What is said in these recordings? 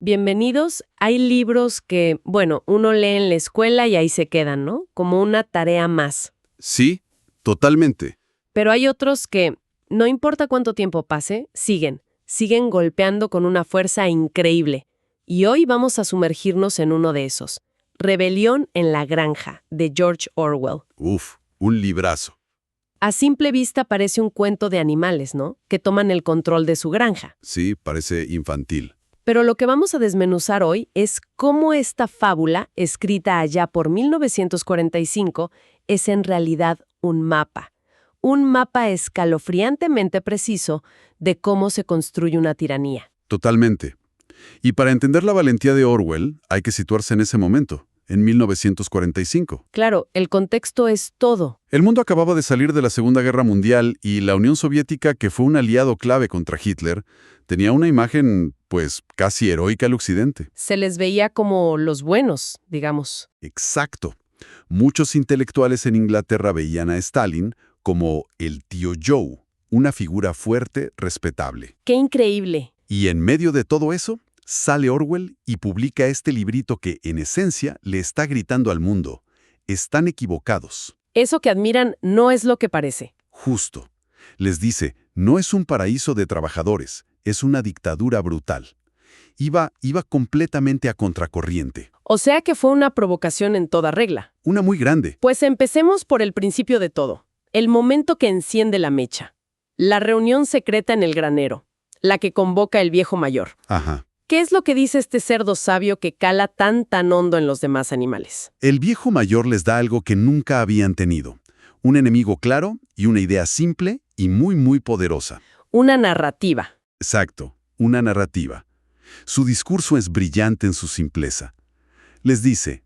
Bienvenidos. Hay libros que, bueno, uno lee en la escuela y ahí se quedan, ¿no? Como una tarea más. Sí, totalmente. Pero hay otros que, no importa cuánto tiempo pase, siguen golpeando con una fuerza increíble. Y hoy vamos a sumergirnos en uno de esos. Rebelión en la granja, de George Orwell. Uf, un librazo. A simple vista parece un cuento de animales, ¿no? Que toman el control de su granja. Sí, parece infantil. Pero lo que vamos a desmenuzar hoy es cómo esta fábula, escrita allá por 1945, es en realidad un mapa. Un mapa escalofriantemente preciso de cómo se construye una tiranía. Totalmente. Y para entender la valentía de Orwell, hay que situarse en ese momento, en 1945. Claro, el contexto es todo. El mundo acababa de salir de la Segunda Guerra Mundial y la Unión Soviética, que fue un aliado clave contra Hitler, tenía una imagen, pues, casi heroica al occidente. Se les veía como los buenos, digamos. Exacto. Muchos intelectuales en Inglaterra veían a Stalin como el tío Joe, una figura fuerte, respetable. ¡Qué increíble! Y en medio de todo eso, sale Orwell y publica este librito que, en esencia, le está gritando al mundo: están equivocados. Eso que admiran no es lo que parece. Justo. Les dice, no es un paraíso de trabajadores, es una dictadura brutal. Iba completamente a contracorriente. O sea que fue una provocación en toda regla. Una muy grande. Pues empecemos por el principio de todo. El momento que enciende la mecha. La reunión secreta en el granero. La que convoca el viejo mayor. Ajá. ¿Qué es lo que dice este cerdo sabio que cala tan hondo en los demás animales? El viejo mayor les da algo que nunca habían tenido. Un enemigo claro y una idea simple y muy poderosa. Una narrativa. Exacto, una narrativa. Su discurso es brillante en su simpleza. Les dice,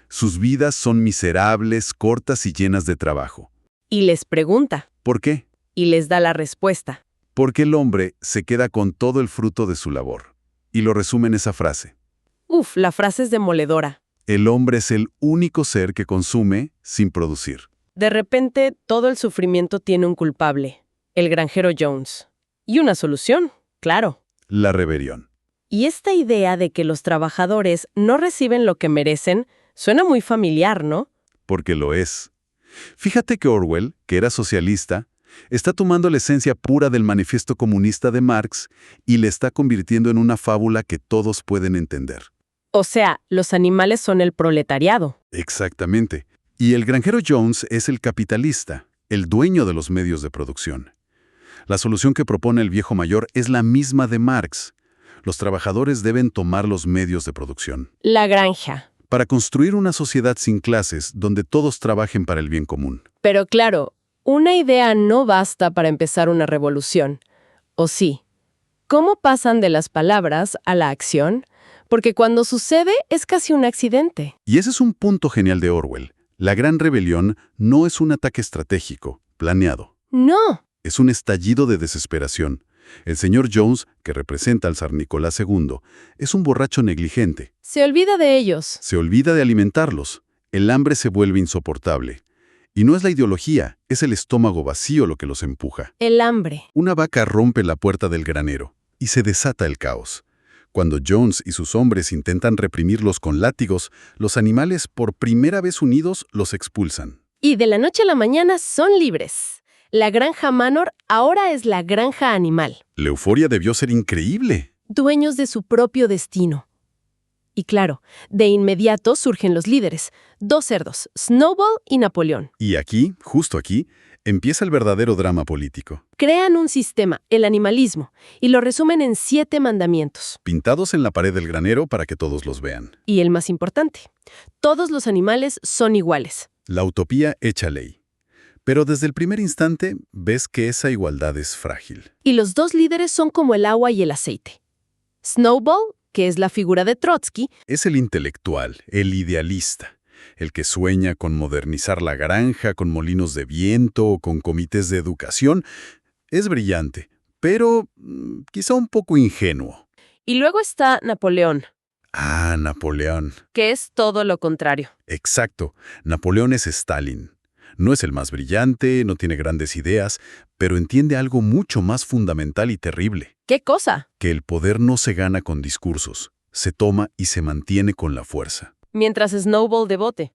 sus vidas son miserables, cortas y llenas de trabajo. Y les pregunta. ¿Por qué? Y les da la respuesta. Porque el hombre se queda con todo el fruto de su labor. Y lo resume en esa frase. Uf, la frase es demoledora. El hombre es el único ser que consume sin producir. De repente, todo el sufrimiento tiene un culpable. El granjero Jones. Y una solución, claro. La rebelión. Y esta idea de que los trabajadores no reciben lo que merecen suena muy familiar, ¿no? Porque lo es. Fíjate que Orwell, que era socialista, está tomando la esencia pura del manifiesto comunista de Marx y le está convirtiendo en una fábula que todos pueden entender. O sea, los animales son el proletariado. Exactamente. Y el granjero Jones es el capitalista, el dueño de los medios de producción. La solución que propone el viejo mayor es la misma de Marx. Los trabajadores deben tomar los medios de producción. La granja. Para construir una sociedad sin clases donde todos trabajen para el bien común. Pero claro, una idea no basta para empezar una revolución. ¿O sí? ¿Cómo pasan de las palabras a la acción? Porque cuando sucede es casi un accidente. Y ese es un punto genial de Orwell. La gran rebelión no es un ataque estratégico, planeado. No. Es un estallido de desesperación. El señor Jones, que representa al zar Nicolás II, es un borracho negligente. Se olvida de ellos. Se olvida de alimentarlos. El hambre se vuelve insoportable. Y no es la ideología, es el estómago vacío lo que los empuja. El hambre. Una vaca rompe la puerta del granero y se desata el caos. Cuando Jones y sus hombres intentan reprimirlos con látigos, los animales, por primera vez unidos, los expulsan. Y de la noche a la mañana son libres. La granja Manor ahora es la granja animal. La euforia debió ser increíble. Dueños de su propio destino. Y claro, de inmediato surgen los líderes. 2 cerdos, Snowball y Napoleón. Y aquí, justo aquí, empieza el verdadero drama político. Crean un sistema, el animalismo, y lo resumen en 7 mandamientos. Pintados en la pared del granero para que todos los vean. Y el más importante, todos los animales son iguales. La utopía hecha ley. Pero desde el primer instante ves que esa igualdad es frágil. Y los 2 líderes son como el agua y el aceite. Snowball, que es la figura de Trotsky, Es el intelectual, el idealista, el que sueña con modernizar la granja, con molinos de viento o con comités de educación. Es brillante, pero quizá un poco ingenuo. y luego está Napoleón, Ah, Napoleón. que es todo lo contrario. Exacto. Napoleón es Stalin. No es el más brillante, no tiene grandes ideas, pero entiende algo mucho más fundamental y terrible. ¿Qué cosa? Que el poder no se gana con discursos, se toma y se mantiene con la fuerza. Mientras Snowball de bote.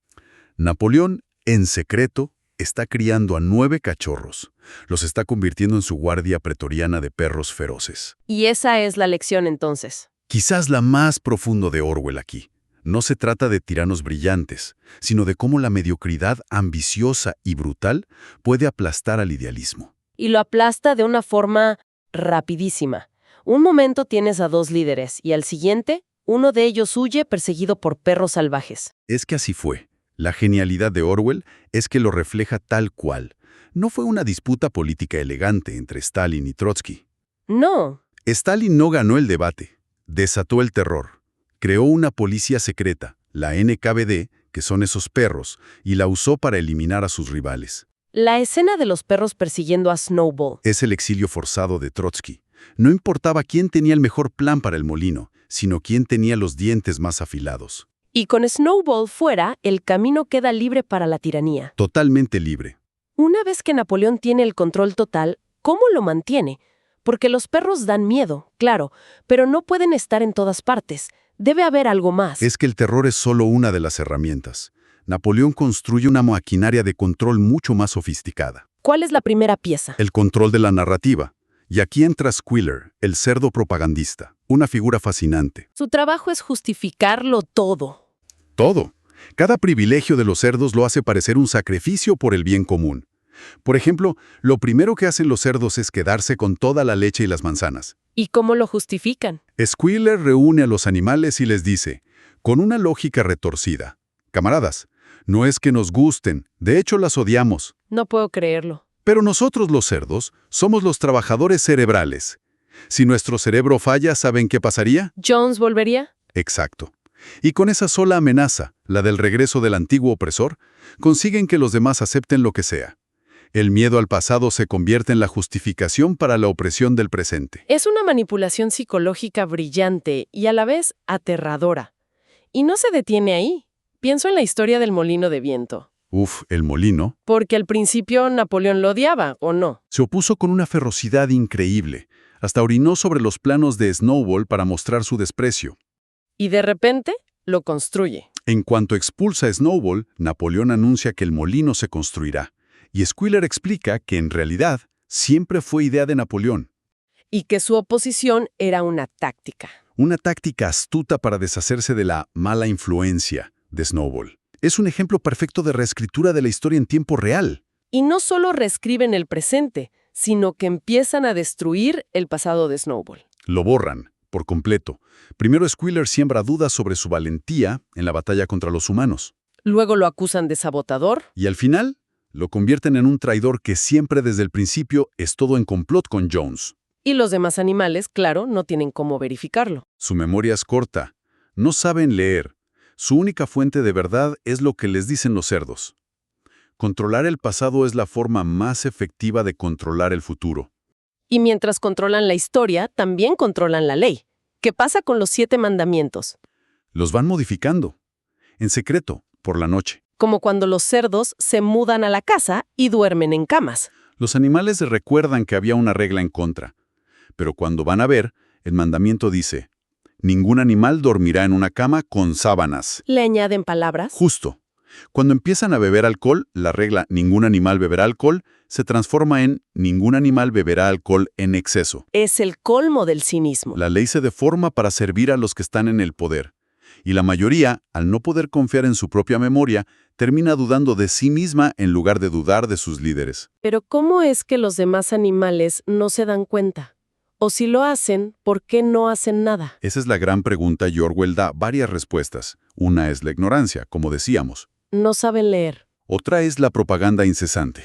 Napoleón, en secreto, está criando a 9 cachorros. Los está convirtiendo en su guardia pretoriana de perros feroces. Y esa es la lección entonces. Quizás la más profunda de Orwell aquí. No se trata de tiranos brillantes, sino de cómo la mediocridad ambiciosa y brutal puede aplastar al idealismo. Y lo aplasta de una forma rapidísima. Un momento tienes a 2 líderes y al siguiente, uno de ellos huye perseguido por perros salvajes. Es que así fue. La genialidad de Orwell es que lo refleja tal cual. No fue una disputa política elegante entre Stalin y Trotsky. No. Stalin no ganó el debate, desató el terror. Creó una policía secreta, la NKVD, que son esos perros, y la usó para eliminar a sus rivales. La escena de los perros persiguiendo a Snowball. Es el exilio forzado de Trotsky. No importaba quién tenía el mejor plan para el molino, sino quién tenía los dientes más afilados. Y con Snowball fuera, el camino queda libre para la tiranía. Totalmente libre. Una vez que Napoleón tiene el control total, ¿cómo lo mantiene? Porque los perros dan miedo, claro, pero no pueden estar en todas partes. Debe haber algo más. Es que el terror es solo una de las herramientas. Napoleón construye una maquinaria de control mucho más sofisticada. ¿Cuál es la primera pieza? El control de la narrativa. Y aquí entra Squealer, el cerdo propagandista, una figura fascinante. Su trabajo es justificarlo todo. Todo. Cada privilegio de los cerdos lo hace parecer un sacrificio por el bien común. Por ejemplo, lo primero que hacen los cerdos es quedarse con toda la leche y las manzanas. ¿Y cómo lo justifican? Squealer reúne a los animales y les dice, con una lógica retorcida: camaradas, no es que nos gusten, de hecho las odiamos. No puedo creerlo. Pero nosotros los cerdos somos los trabajadores cerebrales. Si nuestro cerebro falla, ¿saben qué pasaría? ¿Jones volvería? Exacto. Y con esa sola amenaza, la del regreso del antiguo opresor, consiguen que los demás acepten lo que sea. El miedo al pasado se convierte en la justificación para la opresión del presente. Es una manipulación psicológica brillante y a la vez aterradora. Y no se detiene ahí. Pienso en la historia del molino de viento. Uf, el molino. Porque al principio Napoleón lo odiaba, ¿o no? Se opuso con una ferocidad increíble. Hasta orinó sobre los planos de Snowball para mostrar su desprecio. Y de repente lo construye. En cuanto expulsa a Snowball, Napoleón anuncia que el molino se construirá. Y Squealer explica que en realidad siempre fue idea de Napoleón. Y que su oposición era una táctica. Una táctica astuta para deshacerse de la mala influencia de Snowball. Es un ejemplo perfecto de reescritura de la historia en tiempo real. Y no solo reescriben el presente, sino que empiezan a destruir el pasado de Snowball. Lo borran, por completo. Primero Squealer siembra dudas sobre su valentía en la batalla contra los humanos. Luego lo acusan de sabotador. Y al final, lo convierten en un traidor que siempre desde el principio es todo en complot con Jones. Y los demás animales, claro, no tienen cómo verificarlo. Su memoria es corta. No saben leer. Su única fuente de verdad es lo que les dicen los cerdos. Controlar el pasado es la forma más efectiva de controlar el futuro. Y mientras controlan la historia, también controlan la ley. ¿Qué pasa con los 7 mandamientos? Los van modificando. En secreto, por la noche. Como cuando los cerdos se mudan a la casa y duermen en camas. Los animales recuerdan que había una regla en contra. Pero cuando van a ver, el mandamiento dice: ningún animal dormirá en una cama con sábanas. ¿Le añaden palabras? Justo. Cuando empiezan a beber alcohol, la regla ningún animal beberá alcohol se transforma en ningún animal beberá alcohol en exceso. Es el colmo del cinismo. La ley se deforma para servir a los que están en el poder. Y la mayoría, al no poder confiar en su propia memoria, termina dudando de sí misma en lugar de dudar de sus líderes. Pero ¿cómo es que los demás animales no se dan cuenta? O si lo hacen, ¿por qué no hacen nada? Esa es la gran pregunta y Orwell da varias respuestas. Una es la ignorancia, como decíamos. No saben leer. Otra es la propaganda incesante.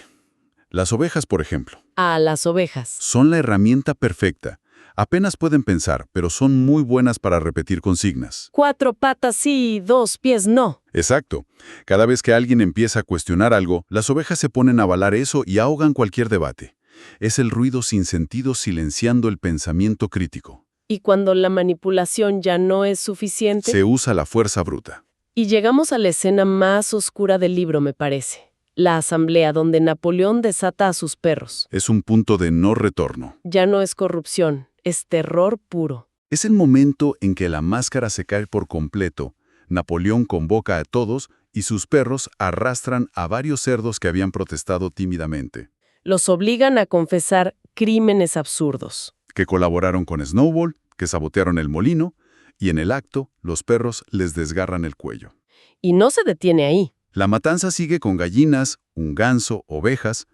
Las ovejas, por ejemplo, A las ovejas. son la herramienta perfecta. Apenas pueden pensar, pero son muy buenas para repetir consignas. 4 patas sí, 2 pies no. Exacto. Cada vez que alguien empieza a cuestionar algo, las ovejas se ponen a avalar eso y ahogan cualquier debate. Es el ruido sin sentido silenciando el pensamiento crítico. Y cuando la manipulación ya no es suficiente, Se usa la fuerza bruta. y llegamos a la escena más oscura del libro, me parece. La asamblea donde Napoleón desata a sus perros. Es un punto de no retorno. Ya no es corrupción, es terror puro. Es el momento en que la máscara se cae por completo. Napoleón convoca a todos y sus perros arrastran a varios cerdos que habían protestado tímidamente, Los obligan a confesar crímenes absurdos. que colaboraron con Snowball, que sabotearon el molino, y en el acto los perros les desgarran el cuello. Y no se detiene ahí. La matanza sigue con gallinas, un ganso, ovejas.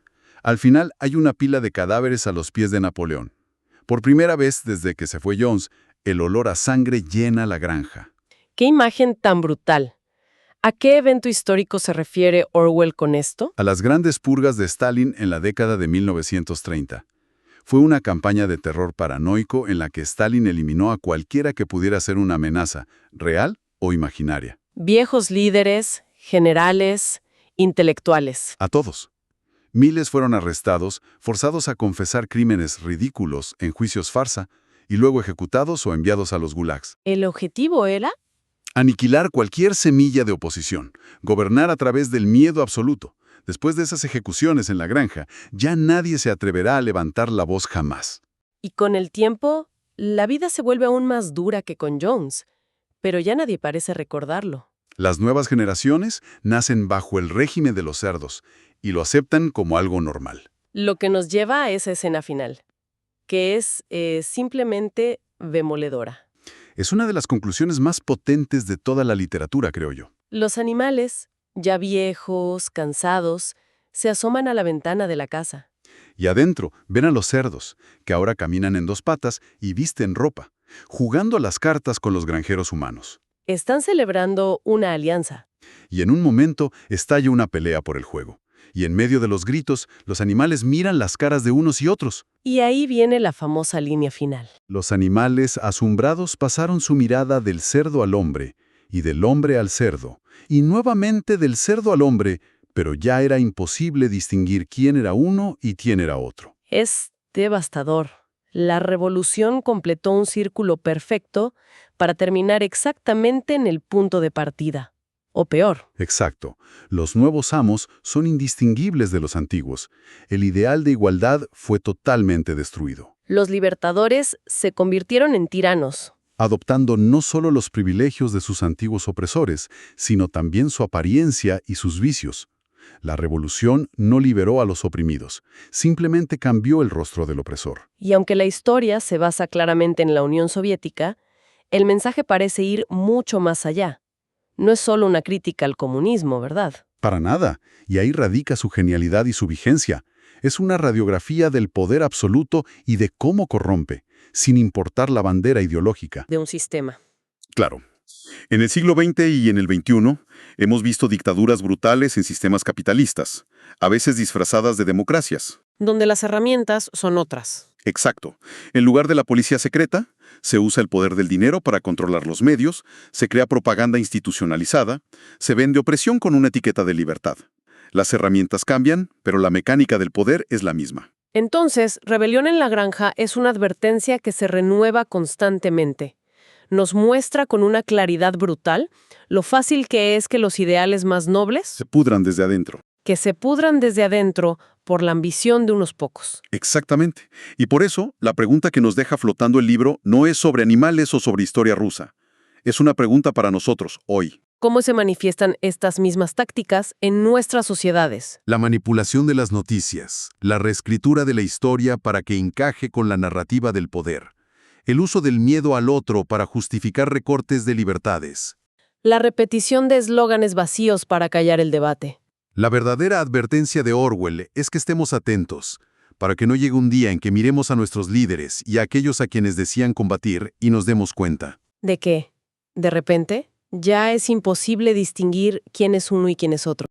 Al final hay una pila de cadáveres a los pies de Napoleón. Por primera vez desde que se fue Jones, el olor a sangre llena la granja. ¡Qué imagen tan brutal! ¿A qué evento histórico se refiere Orwell con esto? A las grandes purgas de Stalin en la década de 1930. Fue una campaña de terror paranoico en la que Stalin eliminó a cualquiera que pudiera ser una amenaza, real o imaginaria. Viejos líderes, generales, intelectuales. A todos. Miles fueron arrestados, forzados a confesar crímenes ridículos en juicios farsa, y luego ejecutados o enviados a los gulags. ¿El objetivo era? Aniquilar cualquier semilla de oposición, gobernar a través del miedo absoluto. Después de esas ejecuciones en la granja, ya nadie se atreverá a levantar la voz jamás. Y con el tiempo, la vida se vuelve aún más dura que con Jones, pero ya nadie parece recordarlo. Las nuevas generaciones nacen bajo el régimen de los cerdos y lo aceptan como algo normal. Lo que nos lleva a esa escena final, que es simplemente demoledora. Es una de las conclusiones más potentes de toda la literatura, creo yo. Los animales, ya viejos, cansados, se asoman a la ventana de la casa. Y adentro ven a los cerdos, que ahora caminan en dos patas y visten ropa, jugando a las cartas con los granjeros humanos. Están celebrando una alianza. Y en un momento estalla una pelea por el juego. Y en medio de los gritos, los animales miran las caras de unos y otros. Y ahí viene la famosa línea final. Los animales asombrados pasaron su mirada del cerdo al hombre, y del hombre al cerdo, y nuevamente del cerdo al hombre, pero ya era imposible distinguir quién era uno y quién era otro. Es devastador. La revolución completó un círculo perfecto para terminar exactamente en el punto de partida. O peor. Exacto. Los nuevos amos son indistinguibles de los antiguos. El ideal de igualdad fue totalmente destruido, Los libertadores se convirtieron en tiranos. adoptando no solo los privilegios de sus antiguos opresores, sino también su apariencia y sus vicios. La revolución no liberó a los oprimidos, simplemente cambió el rostro del opresor. Y aunque la historia se basa claramente en la Unión Soviética, el mensaje parece ir mucho más allá. No es solo una crítica al comunismo, ¿verdad? Para nada, y ahí radica su genialidad y su vigencia. Es una radiografía del poder absoluto y de cómo corrompe, sin importar la bandera ideológica. De un sistema. Claro. En el siglo XX y en el XXI hemos visto dictaduras brutales en sistemas capitalistas, a veces disfrazadas de democracias. Donde las herramientas son otras. Exacto. En lugar de la policía secreta, se usa el poder del dinero para controlar los medios, se crea propaganda institucionalizada, se vende opresión con una etiqueta de libertad. Las herramientas cambian, pero la mecánica del poder es la misma. Entonces, Rebelión en la Granja es una advertencia que se renueva constantemente. Nos muestra con una claridad brutal lo fácil que es que los ideales más nobles Se pudran desde adentro. que se pudran desde adentro por la ambición de unos pocos. Exactamente. Y por eso, la pregunta que nos deja flotando el libro no es sobre animales o sobre historia rusa. Es una pregunta para nosotros, hoy. ¿Cómo se manifiestan estas mismas tácticas en nuestras sociedades? La manipulación de las noticias, la reescritura de la historia para que encaje con la narrativa del poder, el uso del miedo al otro para justificar recortes de libertades. La repetición de eslóganes vacíos para callar el debate. La verdadera advertencia de Orwell es que estemos atentos, para que no llegue un día en que miremos a nuestros líderes y a aquellos a quienes decían combatir y nos demos cuenta. ¿De qué? De repente, ya es imposible distinguir quién es uno y quién es otro.